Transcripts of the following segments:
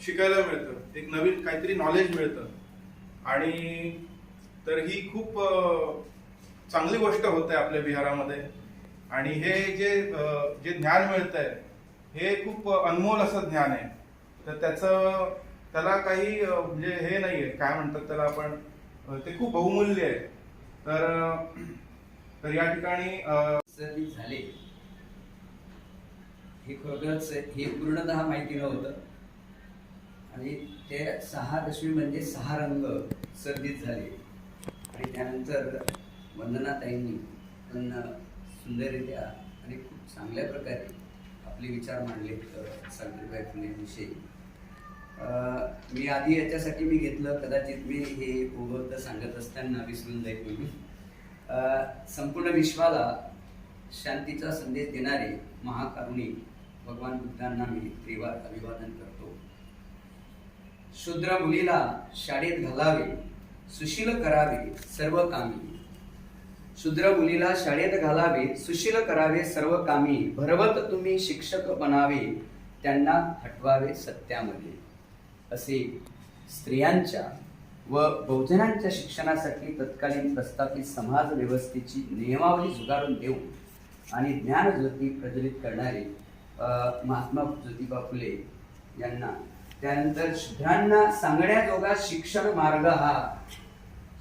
शिकायला मिळतं, एक नवीन काहीतरी नॉलेज मिळतं. आणि तर ही खूप चांगली गोष्ट होते आपल्या बिहारामध्ये. आणि हे जे जे ज्ञान मिळतंय हे खूप अनमोल असं ज्ञान आहे. तर त्याला काही म्हणजे हे नाहीये, काय म्हणतात त्याला आपण, ते खूप बहुमूल्य आहे. तर या ठिकाणी झाले हे खरंच हे पूर्णतः माहिती नव्हतं. आणि ते 6 दशमी म्हणजे 6 रंग सर्दीत झाले. आणि त्यानंतर वंदनाताईंनी पण सुंदररित्या आणि खूप चांगल्या प्रकारे आपले विचार मांडले सावित्रीबाई फुलेंविषयी. मी आधी याच्यासाठी मी घेतलं, कदाचित मी हे ओघवतं सांगत असताना विसरून जाईल म्हणून. संपूर्ण विश्वाला शांतीचा संदेश देणारे महाकारुणिक भगवान बुद्धांना मी त्रिवार अभिवादन करतो. शूद्र मुलीला शाळेत घालावे, सुशील करावे सर्व कामी. शूद्र मुलीला शाळेत घालावे, सुशील करावे सर्व कामी. भरवत तुम्ही शिक्षक बनावे, त्यांना हटवावे सत्यामध्ये. असे स्त्रियांच्या व बहुजनांच्या शिक्षणासाठी तत्कालीन प्रस्थापित समाज व्यवस्थेची नियमावली झुगारून देऊन आणि ज्ञानज्योती प्रज्वलित करणारे महात्मा ज्योतिबा फुले यांना, त्यानंतर शूद्रांना सांगण्याजोगा शिक्षण मार्ग हा,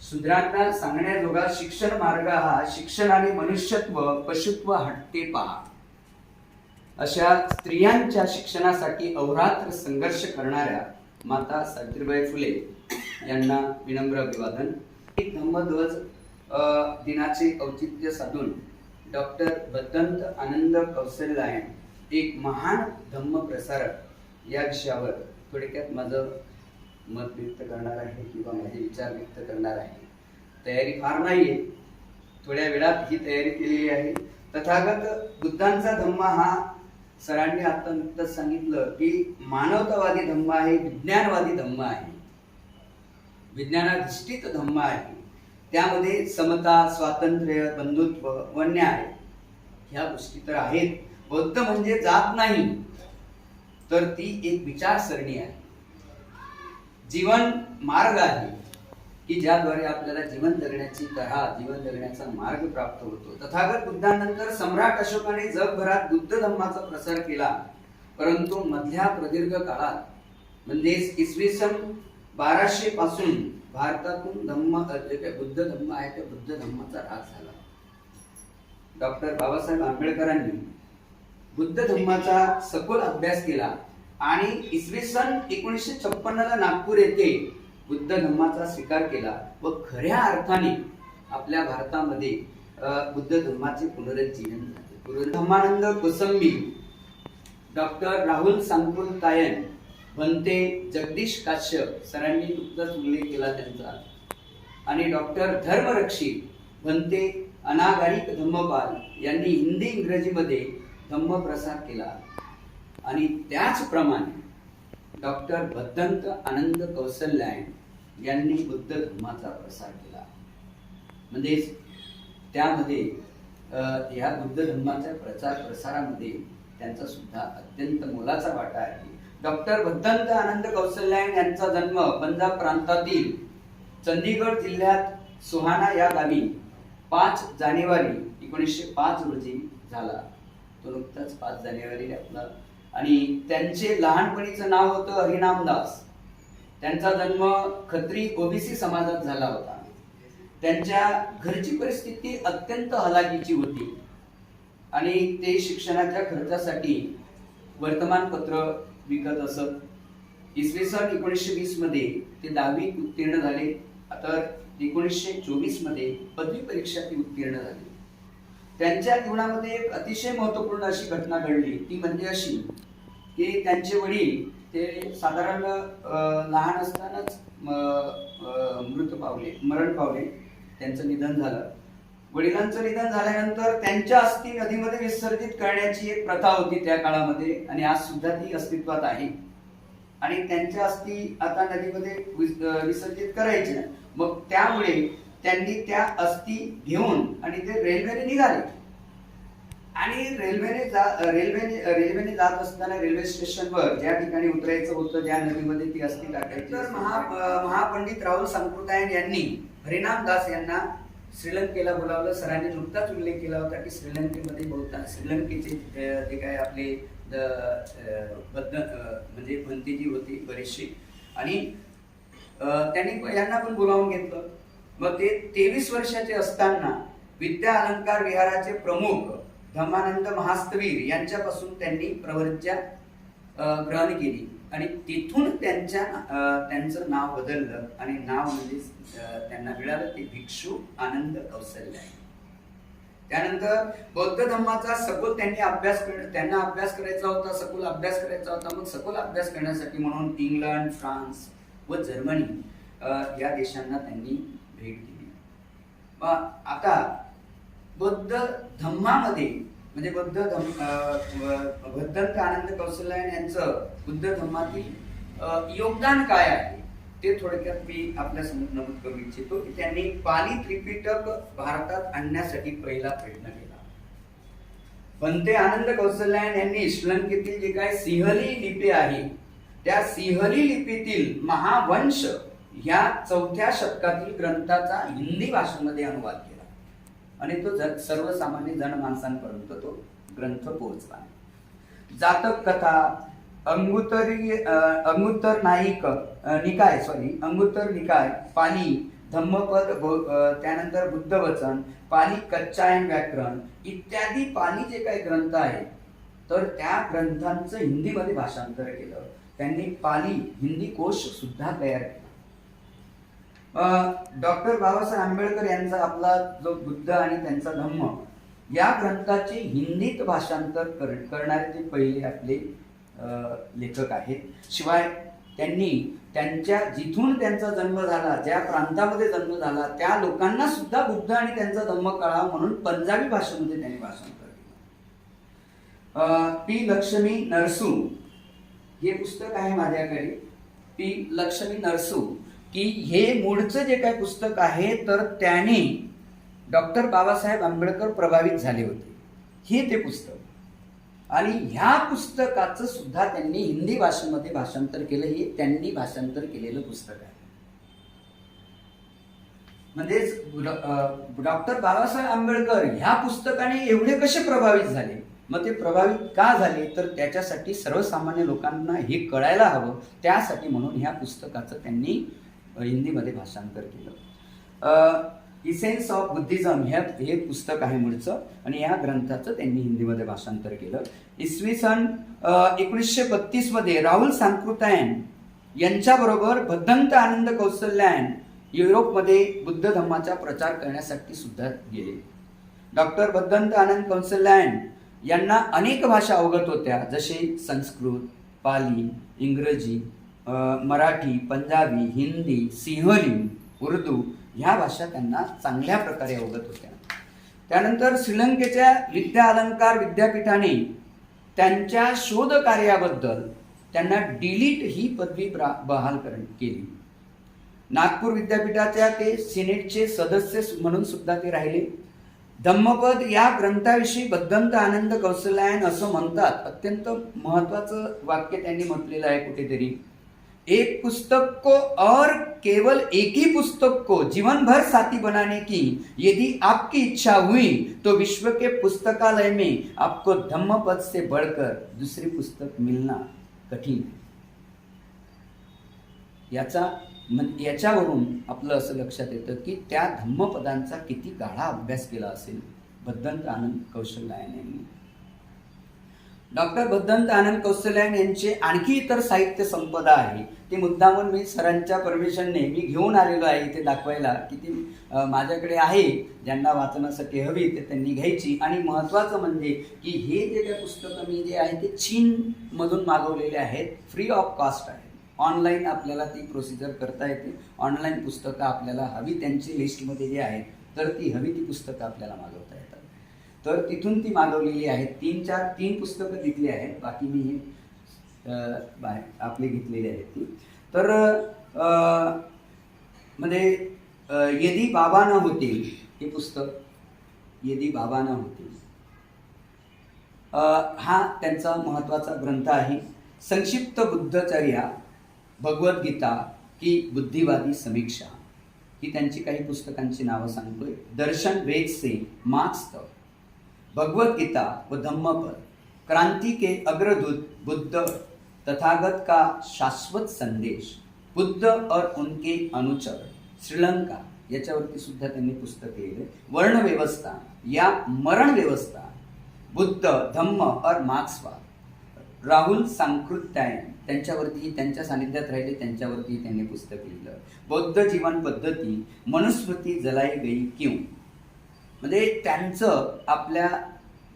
शूद्रांना सांगण्याजोगा शिक्षण मार्ग हा, शिक्षणाने मनुष्यत्व पशुत्व हटते पहा. अशा स्त्रियांच्या शिक्षणासाठी अहोरात्र संघर्ष करणाऱ्या माता सावित्रीबाई फुले यांना विनम्र अभिवादन. धम्मध्वज दिनाचे औचित्य साधून डॉक्टर भद्दंत आनंद कौशल्यायन, एक महान धम्म प्रसारक, या विषयावर थोडक्यात माझं मत व्यक्त करणार आहे किंवा माझे विचार व्यक्त करणार आहे. तयारी फार नाहीये, थोड्या वेळात ही तयारी केलेली आहे. तथागत बुद्धांचा धम्म हा, सरांनी आता नुकतंच सांगितलं की मानवतावादी धम्म आहे, विज्ञानवादी धम्म आहे, विज्ञानाधिष्ठित धम्म आहे. त्यामध्ये समता, स्वातंत्र्य, बंधुत्व व न्याय ह्या गोष्टी तर आहेत. बौद्ध म्हणजे जात नाही, तर ती एक विचारसरणी आहे, जीवन मार्ग आहे की ज्याद्वारे आपल्याला जीवन जगण्याची तऱ्हा, जीवन जगण्याचा मार्ग प्राप्त होतो. तथागत बुद्धांनंतर सम्राट अशोकाने जगभरात बुद्ध धम्माचा प्रसार केला. परंतु मधल्या प्रदीर्घ काळात म्हणजेच इसवी सन 1200 पासून भारतातून बुद्ध धम्म आहे त्या बुद्ध धम्माचा ऱ्हास झाला. डॉक्टर बाबासाहेब आंबेडकरांनी बुद्ध धम्माचा सखोल अभ्यास केला आणि इसवी सन 1956 ला नागपूर येथे बुद्ध धम्माचा स्वीकार केला व खऱ्या अर्थाने आपल्या भारतामध्ये बुद्ध धम्माचे पुनरुज्जीवन झाले. धम्मानंद कोसंबी, डॉक्टर राहुल सांगुलतायन, भंते जगदीश काश्यप, सरांनी नुकताच उल्लेख केला त्यांचा, आणि डॉक्टर धर्मरक्षित भंते अनागारिक धम्मपाल यांनी हिंदी इंग्रजीमध्ये धम्म प्रसार केला. आणि त्याचप्रमाणे डॉक्टर भद्दंत आनंद कौशल्यायन यांनी बुद्ध धम्माचा प्रसार केला. म्हणजेच त्यामध्ये या बुद्ध धम्माच्या प्रचार प्रसारामध्ये त्यांचा सुद्धा अत्यंत मोलाचा वाटा आहे. डॉक्टर भद्दंत आनंद कौशल्यायन यांचा जन्म पंजाब प्रांतातील चंदीगड जिल्ह्यात सुहाना या गावी 5 जानेवारी 1905 रोजी झाला. तो नुकताच 5 जानेवारी आपला. आणि त्यांचे लहानपणीचं नाव होतं हरिनामदास. त्यांचा जन्म खत्री ओबीसी समाजात झाला होता. त्यांच्या घरची परिस्थिती अत्यंत हलाखीची होती आणि ते शिक्षणाच्या खर्चासाठी वर्तमानपत्र विकत असत. इसवी सन 1920 मध्ये ते 10वी उत्तीर्ण झाले. तर 1924 मध्ये पदवी परीक्षा ती उत्तीर्ण झाली. त्यांच्या जीवनामध्ये एक अतिशय महत्वपूर्ण अशी घटना घडली. ती म्हणजे अशी की त्यांचे वडील ते साधारण लहान असतानाच मरण पावले. त्यांचं निधन झालं. वडिलांचं निधन झाल्यानंतर त्यांच्या अस्थी नदीमध्ये विसर्जित करण्याची एक प्रथा होती त्या काळामध्ये आणि आज सुद्धा ती अस्तित्वात आहे. आणि त्यांच्या अस्थी आता नदीमध्ये विसर्जित करायच्या. मग त्यामुळे त्यांनी त्या अस्थी घेऊन आणि ते रेल्वेने निघाले आणि रेल्वेने जात असताना रेल्वे स्टेशनवर ज्या ठिकाणी उतरायचं होतं, ज्या नदीमध्ये ती अस्थि टाकायची, तर महापंडित राहुल सांकृतायन यांनी हरिनाम दास यांना श्रीलंकेला बोलावलं. सरांनी नुकताच उल्लेख केला होता की श्रीलंकेमध्ये बहुता श्रीलंकेचे जे काय आपले म्हणजे भंती जी होती बरीचशी, आणि त्यांनी यांना पण बोलावून घेतलं. मग ते 23 वर्षाचे असताना विद्या अलंकार विहाराचे प्रमुख धम्मानंद महास्तवीर यांच्यापासून त्यांनी प्रवृत्त्या ग्रहण केली आणि तिथून त्यांचं नाव बदललं आणि नाव म्हणजे त्यांना मिळालं ते भिक्षू आनंद कौसल्या. त्यानंतर बौद्ध धर्माचा सखोल त्यांना अभ्यास करायचा होता, सखोल अभ्यास करायचा होता. मग सखोल अभ्यास करण्यासाठी म्हणून इंग्लंड, फ्रान्स व जर्मनी या देशांना त्यांनी भेट दिली. आता बौद्ध धम्मामध्ये म्हणजे भद्दंत आनंद कौशल्यायन यांचं बुद्ध धम्मातील योगदान काय आहे ते थोडक्यात मी आपल्या समोर नमूद करू इच्छितो की त्यांनी पाली त्रिपिटक भारतात आणण्यासाठी पहिला प्रयत्न केला. पंते आनंद कौशल्यायन यांनी श्रीलंकेतील जे काय सिंहली लिपी आहे त्या सिंहली लिपीतील महावंश ह्या 4थ्या शतकातील ग्रंथाचा हिंदी भाषेमध्ये अनुवाद केला आणि तो सर्वसामान्य जनमानसांपर्यंत तो ग्रंथ पोहोचला. जातक कथा, अंगुत्तर निकाय, पाली, धम्मपद, त्यानंतर बुद्धवचन, पाली कच्चायन व्याकरण इत्यादी पाली जे काही ग्रंथ आहेत तर त्या ग्रंथांचं हिंदीमध्ये भाषांतर केलं. त्यांनी पाली हिंदी कोश सुद्धा तयार केला. डॉक्टर बाबासाहेब आंबेडकर यांचा आपला जो बुद्ध आणि त्यांचा धम्म या ग्रंथाचे हिंदीत भाषांतर करणारे ते पहिले आपले लेखक आहेत. शिवाय त्यांनी जिथून त्यांचा जन्म झाला, ज्या प्रांतामध्ये जन्म झाला त्या लोकांना सुद्धा बुद्ध आणि त्यांचा धम्म कळावा म्हणून पंजाबी भाषेमध्ये त्यांनी भाषांतर केलं. पी लक्ष्मी नरसू हे पुस्तक आहे माझ्याकडे. पी लक्ष्मी नरसू की हे मूळचं जे काही पुस्तक आहे तर त्याने डॉक्टर बाबासाहेब आंबेडकर प्रभावित झाले होते हे ते पुस्तक, आणि ह्या पुस्तकाचं सुद्धा त्यांनी हिंदी भाषेमध्ये भाषांतर केलं. हे त्यांनी भाषांतर केलेलं पुस्तक आहे. म्हणजेच डॉक्टर बाबासाहेब आंबेडकर ह्या पुस्तकाने एवढे कसे प्रभावित झाले, मग ते प्रभावित का झाले तर त्याच्यासाठी सर्वसामान्य लोकांना हे कळायला हवं, त्यासाठी म्हणून ह्या पुस्तकाचं त्यांनी हिंदीमध्ये भाषांतर केलं. इसेन्स ऑफ बुद्धिझम हे पुस्तक आहे मूळचं आणि या ग्रंथाचं त्यांनी हिंदीमध्ये भाषांतर केलं. इसवी सन 1932 मध्ये राहुल सांकृतायन यांच्याबरोबर भद्दंत आनंद कौशल्यायन युरोपमध्ये बुद्ध धम्माचा प्रचार करण्यासाठी सुद्धा गेले. डॉक्टर भद्दंत आनंद कौशल्यायन यांना अनेक भाषा अवगत होत्या, जसे संस्कृत, पाली, इंग्रजी, मराठी, पंजाबी, हिंदी, सिंहली, उर्दू ह्या भाषा त्यांना चांगल्या प्रकारे अवगत होत्या. त्यानंतर श्रीलंकेच्या विद्या अलंकार विद्यापीठाने त्यांच्या शोध कार्याबद्दल त्यांना डिलीट ही पदवी बहाल केली. नागपूर विद्यापीठाच्या ते सिनेटचे सदस्य म्हणून सुद्धा ते राहिले. धम्मपद या ग्रंथाविषयी भद्दंत आनंद कौशल्यायन असं म्हणतात, अत्यंत महत्वाचं वाक्य त्यांनी म्हटलेलं आहे कुठेतरी, एक पुस्तक को और केवल एक ही पुस्तक को जीवन भर साथी बनाने की यदि आपकी इच्छा हुई तो विश्व के पुस्तकालय में आपको धम्मपद से बढ़कर दूसरी पुस्तक मिलना कठिन है. याच्यावरून आपलं असं लक्षात येतं की त्या धम्मपदांचा किती गाढा अभ्यास केला असेल भद्दंत आनंद कौशल्यायन यांनी. डॉक्टर भद्दंत आनंद कौशल्यायन यांचे आणखी इतर साहित्य संपदा आहे, ते मुद्दामून मी सरांच्या परमिशनने मी घेऊन आलेलो आहे इथे दाखवायला की ती माझ्याकडे आहे. ज्यांना वाचनासाठी हवी ते त्यांनी घ्यायची. आणि महत्त्वाचं म्हणजे की हे जे काही पुस्तकं मी जे आहे ते चीनमधून मागवलेले आहेत, फ्री ऑफ कॉस्ट आहे. ऑनलाईन आपल्याला ती प्रोसिजर करता येते. ऑनलाईन पुस्तकं आपल्याला हवी त्यांची लिस्टमध्ये जे आहेत तर ती हवी ती पुस्तकं आपल्याला मागवता येतात. तर तिथून ती मागवलेली आहेत. 3 पुस्तकं तिथली आहेत, बाकी मी हे आपले घेतलेली आहेत ती. तर म्हणजे यदि बाबा न होतील हे पुस्तक, यदि बाबा न होतील हा त्यांचा महत्त्वाचा ग्रंथ आहे. संक्षिप्त बुद्धचर्या, भगवद्गीता की बुद्धिवादी समीक्षा ही त्यांची काही पुस्तकांची नावं सांगतोय. दर्शन वेद से मार्क्स तक, भगवद्गीता व धम्मपद, क्रांति के अग्रदूत बुद्ध, तथागत का शाश्वत संदेश, बुद्ध और उनके अनुचर, श्रीलंका याच्यावरती सुद्धा त्यांनी पुस्तक लिहिले. वर्ण व्यवस्था या मरण व्यवस्था, बुद्ध, धम्म और मार्क्सवाद, राहुल सांकृत्यायन त्यांच्यावरती, त्यांच्या सानिध्यात राहिले त्यांच्यावरती त्यांनी पुस्तक लिहिलं. बौद्ध जीवन पद्धती, मनुस्मृती जलाई गई क्यों. म्हणजे त्यांचं आपल्या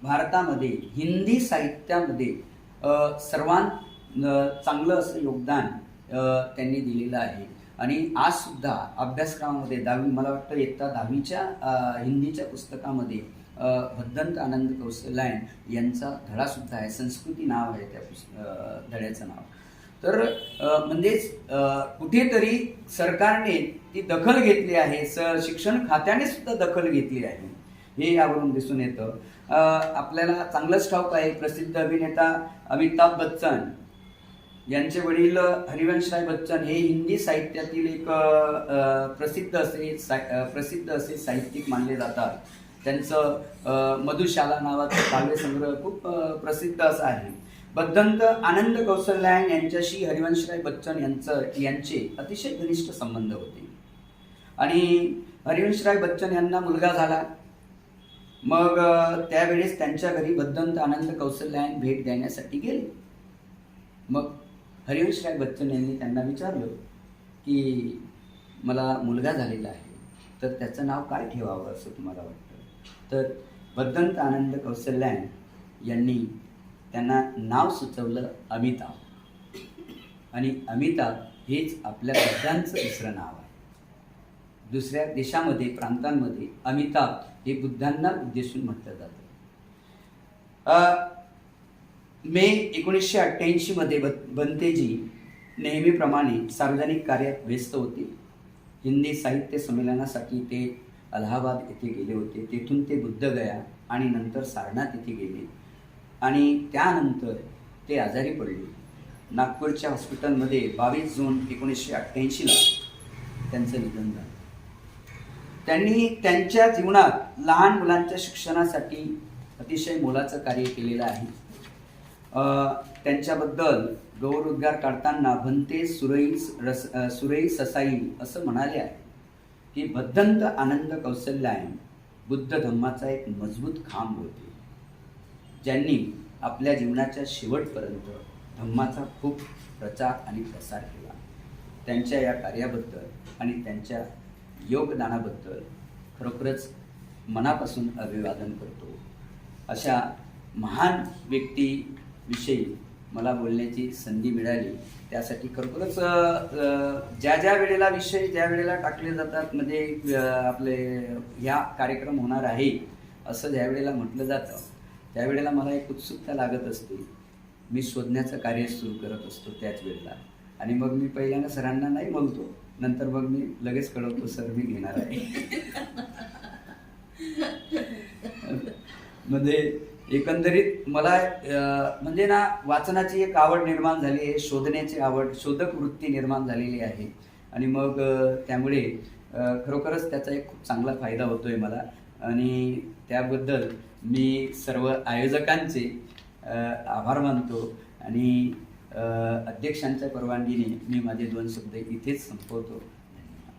भारतामध्ये हिंदी साहित्यामध्ये सर्वांत चांगलं असं योगदान त्यांनी दिलेलं आहे. आणि आज सुद्धा अभ्यासक्रमामध्ये मला वाटतं इयत्ता 10वीच्या हिंदीच्या पुस्तकामध्ये भद्दंत आनंद कौशल्यायन यांचा धडासुद्धा आहे. संस्कृती नाव आहे त्या धड्याचं नाव. तर म्हणजेच कुठेतरी सरकारने ती दखल घेतली आहे, शिक्षण खात्याने सुद्धा दखल घेतली आहे, हे यावरून दिसून येतं. आपल्याला चांगलंच ठाऊक आहे, प्रसिद्ध अभिनेता अमिताभ बच्चन यांचे वडील हरिवंशराय बच्चन हे हिंदी साहित्यातील एक प्रसिद्ध असे साहित्यिक मानले जातात. त्यांचं मधुशाला नावाचं काव्यसंग्रह खूप प्रसिद्ध असं आहे. भद्दंत आनंद कौशल्यायन यांच्याशी हरिवंशराय बच्चन यांचे अतिशय घनिष्ठ संबंध होते. आणि हरिवंशराय बच्चन यांना मुलगा झाला. मग त्यावेळेस त्यांच्या घरी भद्दंत आनंद कौशल्यायन भेट देण्यासाठी गेले. मग हरिवंशराय बच्चन यांनी त्यांना विचारलं की मला मुलगा झालेला आहे, तर त्याचं नाव काय ठेवावं असं तुम्हाला वाटतं. तर भद्दंत आनंद कौशल्यायन यांनी त्यांना नाव सुचवलं अमिताभ. आणि अमिताभ हेच आपल्या बुद्धांचं दुसरं नाव आहे. दुसऱ्या देशामध्ये, प्रांतांमध्ये अमिताभ हे बुद्धांना उद्देशून म्हटलं जातं. मे 1988 मध्ये बंतेजी नेहमीप्रमाणे सार्वजनिक कार्यात व्यस्त होते. हिंदी साहित्य संमेलनासाठी ते अलाहाबाद येथे गेले होते. तेथून ते बुद्धगया आणि नंतर सारनाथ येथे गेले. आणि त्यानंतर ते आजारी पडले. नागपूरच्या हॉस्पिटलमध्ये 22 जून 1988ला त्यांचं निधन झालं. त्यांनी त्यांच्या जीवनात लहान मुलांच्या शिक्षणासाठी अतिशय मोलाचं कार्य केलेलं आहे. त्यांच्याबद्दल गौरवोद्गार काढताना भंते सुरई ससाई असं म्हणाले आहे की भद्दंत आनंद कौशल्यायन बुद्ध धम्माचा एक मजबूत खांब होते, ज्यांनी आपल्या जीवनाच्या शेवटपर्यंत धम्माचा खूप प्रचार आणि प्रसार केला. त्यांच्या या कार्याबद्दल आणि त्यांच्या योगदानाबद्दल खरोखरच मनापासून अभिवादन करतो. अशा महान व्यक्तीविषयी मला बोलण्याची संधी मिळाली, त्यासाठी खरोखरच ज्या ज्या वेळेला विषय ज्या वेळेला टाकले जातात, म्हणजे आपले ह्या कार्यक्रम होणार आहे असं ज्या वेळेला म्हटलं जातं, त्यावेळेला मला एक उत्सुकता लागत असते. मी शोधण्याचं कार्य सुरू करत असतो त्याच वेळेला. आणि मग मी पहिल्यांदा सरांना नाही बोलतो, नंतर मग मी लगेच कळवतो सर मी घेणार आहे. म्हणजे एकंदरीत मला म्हणजे ना वाचनाची एक आवड निर्माण झाली आहे, शोधण्याची आवड, शोधक वृत्ती निर्माण झालेली आहे. आणि मग त्यामुळे खरोखरच त्याचा एक खूप चांगला फायदा होतोय मला. आणि त्याबद्दल मी सर्व आयोजकांचे आभार मानतो. आणि अध्यक्षांच्या परवानगीने मी माझे 2 शब्द इथेच संपवतो. धन्यवाद.